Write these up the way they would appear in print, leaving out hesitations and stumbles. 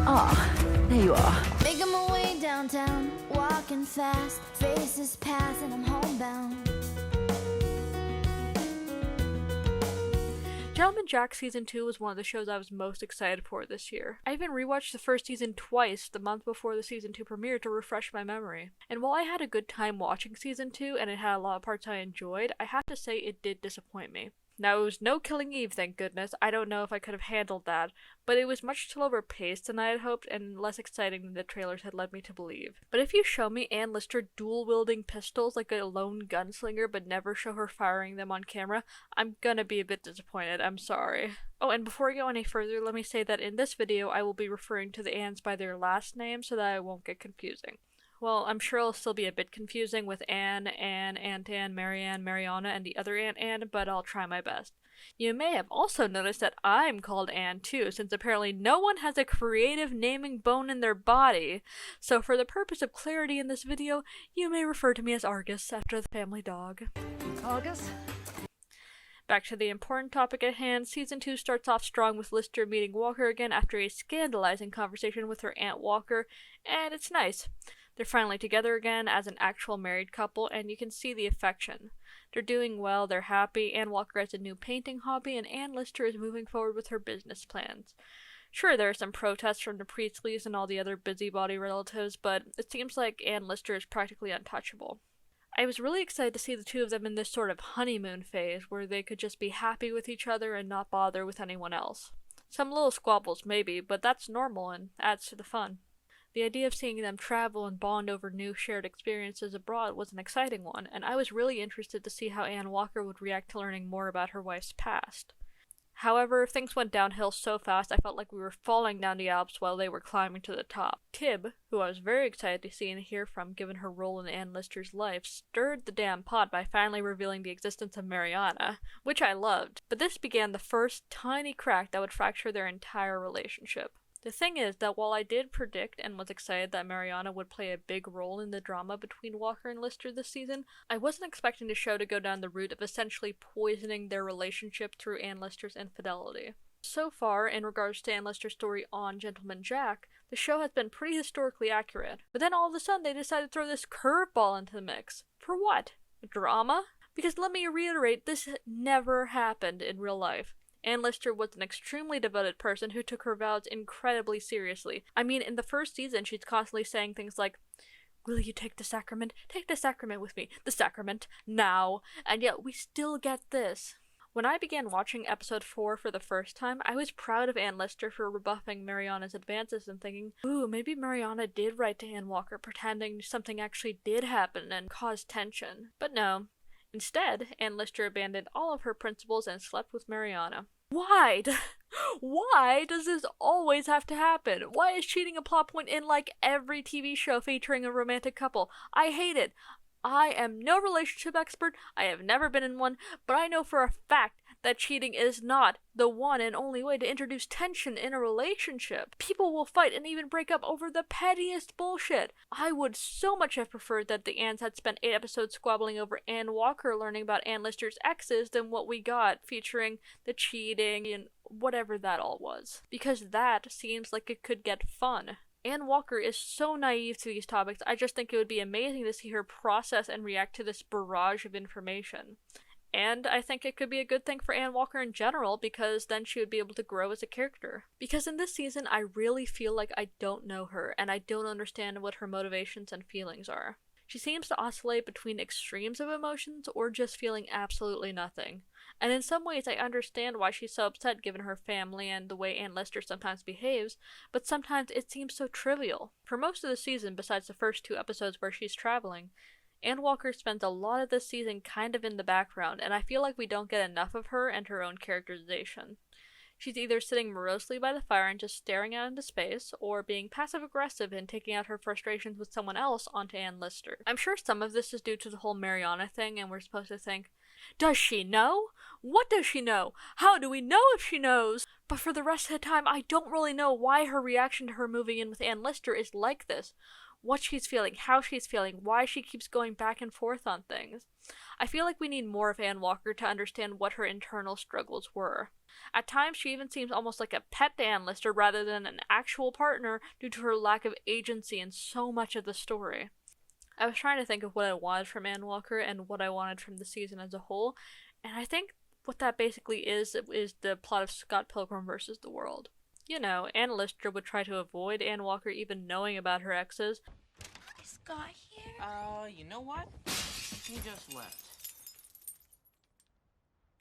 There you are. Making my way downtown, walking fast, faces pass and I'm homebound. Gentleman Jack Season 2 was one of the shows I was most excited for this year. I even rewatched the first season twice the month before the Season 2 premiere to refresh my memory. And while I had a good time watching Season 2 and it had a lot of parts I enjoyed, I have to say it did disappoint me. Now, it was no Killing Eve, thank goodness. I don't know if I could have handled that, but it was much slower paced than I had hoped and less exciting than the trailers had led me to believe. But if you show me Ann Lister dual-wielding pistols like a lone gunslinger but never show her firing them on camera, I'm gonna be a bit disappointed, I'm sorry. Oh, and before I go any further, let me say that in this video I will be referring to the Anns by their last name so that it won't get confusing. Well, I'm sure it'll still be a bit confusing with Anne, Aunt Anne, Marianne, Mariana, and the other Aunt Anne, but I'll try my best. You may have also noticed that I'm called Anne too, since apparently no one has a creative naming bone in their body. So for the purpose of clarity in this video, you may refer to me as Argus, after the family dog. Argus? Back to the important topic at hand, Season 2 starts off strong with Lister meeting Walker again after a scandalizing conversation with her Aunt Walker, and it's nice. They're finally together again as an actual married couple, and you can see the affection. They're doing well, they're happy, Ann Walker has a new painting hobby, and Ann Lister is moving forward with her business plans. Sure, there are some protests from the Priestleys and all the other busybody relatives, but it seems like Ann Lister is practically untouchable. I was really excited to see the two of them in this sort of honeymoon phase, where they could just be happy with each other and not bother with anyone else. Some little squabbles, maybe, but that's normal and adds to the fun. The idea of seeing them travel and bond over new shared experiences abroad was an exciting one, and I was really interested to see how Ann Walker would react to learning more about her wife's past. However, things went downhill so fast I felt like we were falling down the Alps while they were climbing to the top. Tib, who I was very excited to see and hear from given her role in Ann Lister's life, stirred the damn pot by finally revealing the existence of Mariana, which I loved, but this began the first tiny crack that would fracture their entire relationship. The thing is that while I did predict and was excited that Mariana would play a big role in the drama between Walker and Lister this season, I wasn't expecting the show to go down the route of essentially poisoning their relationship through Ann Lister's infidelity. So far, in regards to Ann Lister's story on Gentleman Jack, the show has been pretty historically accurate, but then all of a sudden they decided to throw this curveball into the mix. For what? Drama? Because let me reiterate, this never happened in real life. Ann Lister was an extremely devoted person who took her vows incredibly seriously. I mean, in the first season, she's constantly saying things like, "Will you take the sacrament? Take the sacrament with me. The sacrament, now." And yet, we still get this. When I began watching episode 4 for the first time, I was proud of Ann Lister for rebuffing Mariana's advances and thinking, ooh, maybe Mariana did write to Ann Walker pretending something actually did happen and cause tension. But no. Instead, Ann Lister abandoned all of her principles and slept with Mariana. Why? Why does this always have to happen? Why is cheating a plot point in like every TV show featuring a romantic couple? I hate it. I am no relationship expert, I have never been in one, but I know for a fact that cheating is not the one and only way to introduce tension in a relationship. People will fight and even break up over the pettiest bullshit. I would so much have preferred that the Anns had spent 8 episodes squabbling over Ann Walker learning about Ann Lister's exes than what we got featuring the cheating and whatever that all was. Because that seems like it could get fun. Ann Walker is so naive to these topics, I just think it would be amazing to see her process and react to this barrage of information. And I think it could be a good thing for Ann Walker in general, because then she would be able to grow as a character. Because in this season, I really feel like I don't know her, and I don't understand what her motivations and feelings are. She seems to oscillate between extremes of emotions or just feeling absolutely nothing. And in some ways I understand why she's so upset given her family and the way Ann Lister sometimes behaves, but sometimes it seems so trivial. For most of the season, besides the first 2 episodes where she's traveling, Ann Walker spends a lot of this season kind of in the background, and I feel like we don't get enough of her and her own characterization. She's either sitting morosely by the fire and just staring out into space, or being passive-aggressive and taking out her frustrations with someone else onto Ann Lister. I'm sure some of this is due to the whole Mariana thing, and we're supposed to think, does she know? What does she know? How do we know if she knows? But for the rest of the time, I don't really know why her reaction to her moving in with Ann Lister is like this. What she's feeling, how she's feeling, why she keeps going back and forth on things. I feel like we need more of Ann Walker to understand what her internal struggles were. At times, she even seems almost like a pet to Ann Lister rather than an actual partner due to her lack of agency in so much of the story. I was trying to think of what I wanted from Ann Walker and what I wanted from the season as a whole, and I think what that basically is the plot of Scott Pilgrim vs. the World. You know, Ann Lister would try to avoid Ann Walker even knowing about her exes. Is Scott here? You know what? He just left.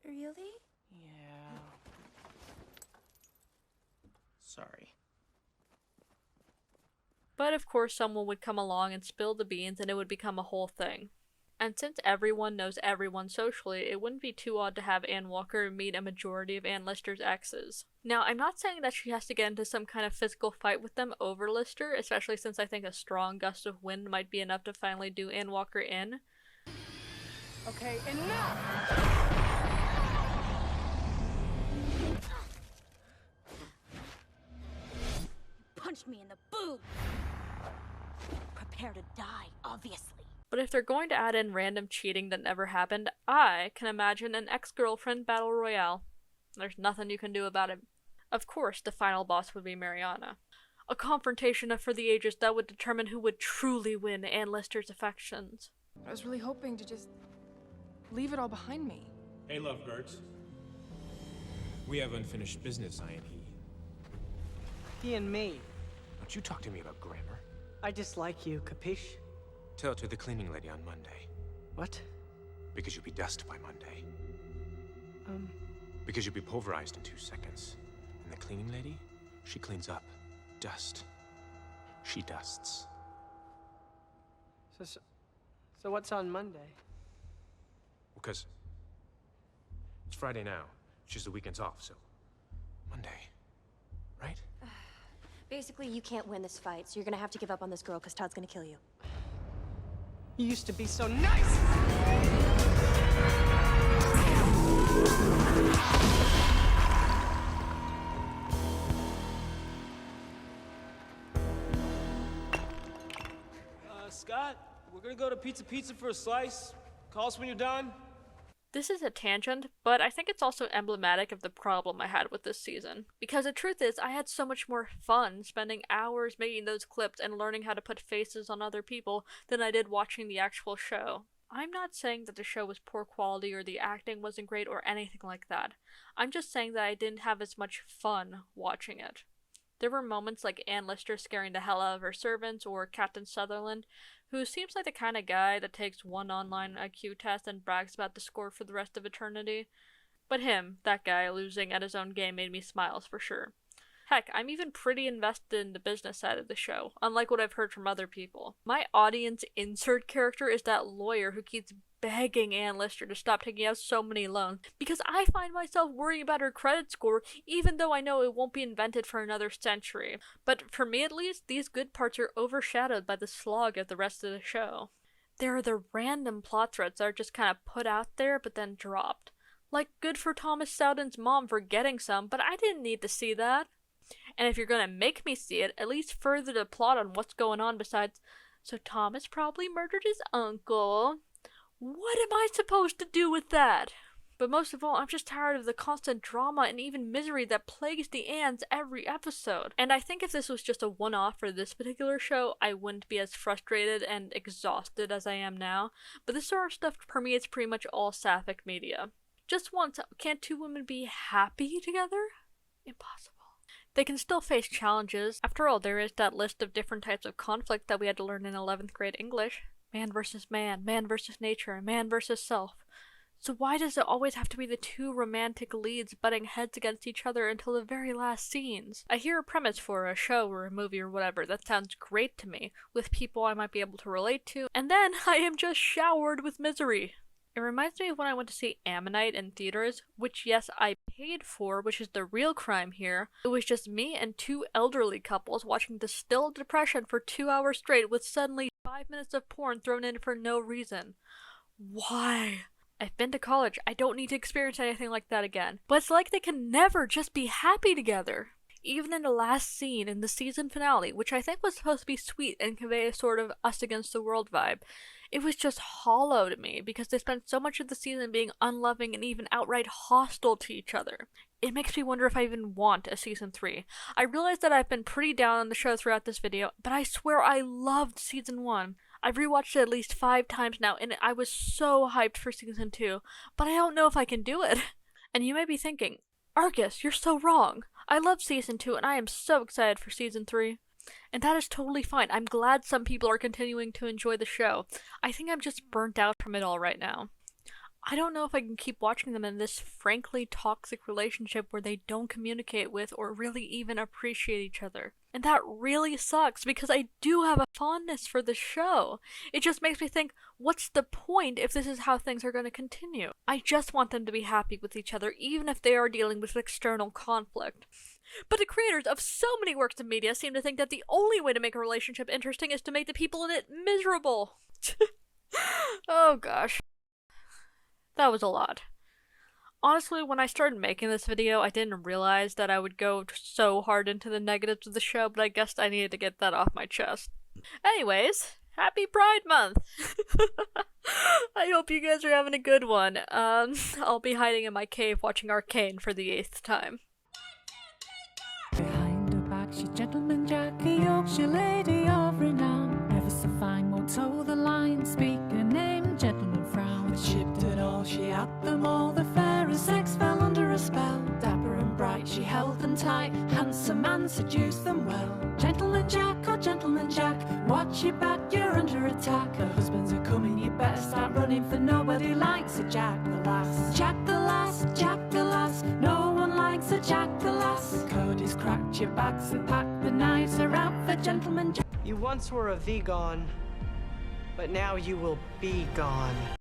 Really? Yeah. Sorry. But of course someone would come along and spill the beans and it would become a whole thing. And since everyone knows everyone socially, it wouldn't be too odd to have Ann Walker meet a majority of Ann Lister's exes. Now, I'm not saying that she has to get into some kind of physical fight with them over Lister, especially since I think a strong gust of wind might be enough to finally do Ann Walker in. Okay, enough! Punched me in the boob. Prepare to die, obviously. But if they're going to add in random cheating that never happened, I can imagine an ex-girlfriend battle royale. There's nothing you can do about it. Of course, the final boss would be Mariana. A confrontation for the ages that would determine who would truly win Ann Lister's affections. I was really hoping to just leave it all behind me. Hey, lovebirds. We have unfinished business, I and he. He and me. Don't you talk to me about grammar. I dislike you, capiche? Tell it to the cleaning lady on Monday. What? Because you'll be dust by Monday. Because you'll be pulverized in 2 seconds. And the cleaning lady, she cleans up. Dust. She dusts. So what's on Monday? Because it's Friday now. It's just the weekend's off, so Monday. Right? Basically, you can't win this fight, so you're gonna have to give up on this girl, because Todd's gonna kill you. You used to be so nice! Scott, we're gonna go to Pizza for a slice. Call us when you're done. This is a tangent, but I think it's also emblematic of the problem I had with this season. Because the truth is, I had so much more fun spending hours making those clips and learning how to put faces on other people than I did watching the actual show. I'm not saying that the show was poor quality or the acting wasn't great or anything like that. I'm just saying that I didn't have as much fun watching it. There were moments like Ann Lister scaring the hell out of her servants, or Captain Sutherland, who seems like the kind of guy that takes one online IQ test and brags about the score for the rest of eternity. But him, that guy, losing at his own game made me smile for sure. Heck, I'm even pretty invested in the business side of the show, unlike what I've heard from other people. My audience insert character is that lawyer who keeps begging Ann Lister to stop taking out so many loans, because I find myself worrying about her credit score, even though I know it won't be invented for another century. But for me at least, these good parts are overshadowed by the slog of the rest of the show. There are the random plot threads that are just kind of put out there but then dropped. Like, good for Thomas Sowden's mom for getting some, but I didn't need to see that. And if you're gonna make me see it, at least further the plot on what's going on besides, so Thomas probably murdered his uncle. What am I supposed to do with that? But most of all, I'm just tired of the constant drama and even misery that plagues the Anns every episode. And I think if this was just a one-off for this particular show, I wouldn't be as frustrated and exhausted as I am now. But this sort of stuff permeates pretty much all sapphic media. Just once, can't two women be happy together? Impossible. They can still face challenges. After all, there is that list of different types of conflict that we had to learn in 11th grade English. Man versus man versus nature, man versus self. So why does it always have to be the two romantic leads butting heads against each other until the very last scenes? I hear a premise for a show or a movie or whatever that sounds great to me, with people I might be able to relate to, and then I am just showered with misery. It reminds me of when I went to see Ammonite in theaters, which yes, I paid for, which is the real crime here. It was just me and two elderly couples watching Distilled Depression for 2 hours straight with suddenly 5 minutes of porn thrown in for no reason. Why? I've been to college. I don't need to experience anything like that again. But it's like they can never just be happy together. Even in the last scene in the season finale, which I think was supposed to be sweet and convey a sort of us against the world vibe, it was just hollow to me because they spent so much of the season being unloving and even outright hostile to each other. it makes me wonder if I even want a season 3. I realize that I've been pretty down on the show throughout this video, but I swear I loved season 1. I've rewatched it at least 5 times now, and I was so hyped for season 2, but I don't know if I can do it. And you may be thinking, Argus, you're so wrong. I love season 2, and I am so excited for season 3. And that is totally fine. I'm glad some people are continuing to enjoy the show. I think I'm just burnt out from it all right now. I don't know if I can keep watching them in this frankly toxic relationship where they don't communicate with or really even appreciate each other. And that really sucks because I do have a fondness for the show. It just makes me think, what's the point if this is how things are going to continue? I just want them to be happy with each other, even if they are dealing with external conflict. But the creators of so many works of media seem to think that the only way to make a relationship interesting is to make the people in it miserable. Oh gosh. That was a lot. Honestly, when I started making this video, I didn't realize that I would go so hard into the negatives of the show, but I guess I needed to get that off my chest. Anyways, happy Pride Month! I hope you guys are having a good one. I'll be hiding in my cave watching Arcane for the 8th time. Behind her back, she gentleman Jack, a Yorkshire lady of renown. Never so fine, won't toe the line, speak her name, gentleman frown. But shipped it all, she had them all, the fairest sex fell under a spell. Dapper and bright, she held them tight, handsome man seduced them well. Gentleman Jack, oh gentleman Jack, watch your back, you're under attack. The husbands are coming, you better start running, for nobody likes a Jack the Lass. Jack the Lass, Jack the Lass, no one likes a Jack the Lass. The code is cracked, your bags are packed, the knives are out for gentleman Jack. You once were a vegan, but now you will be gone.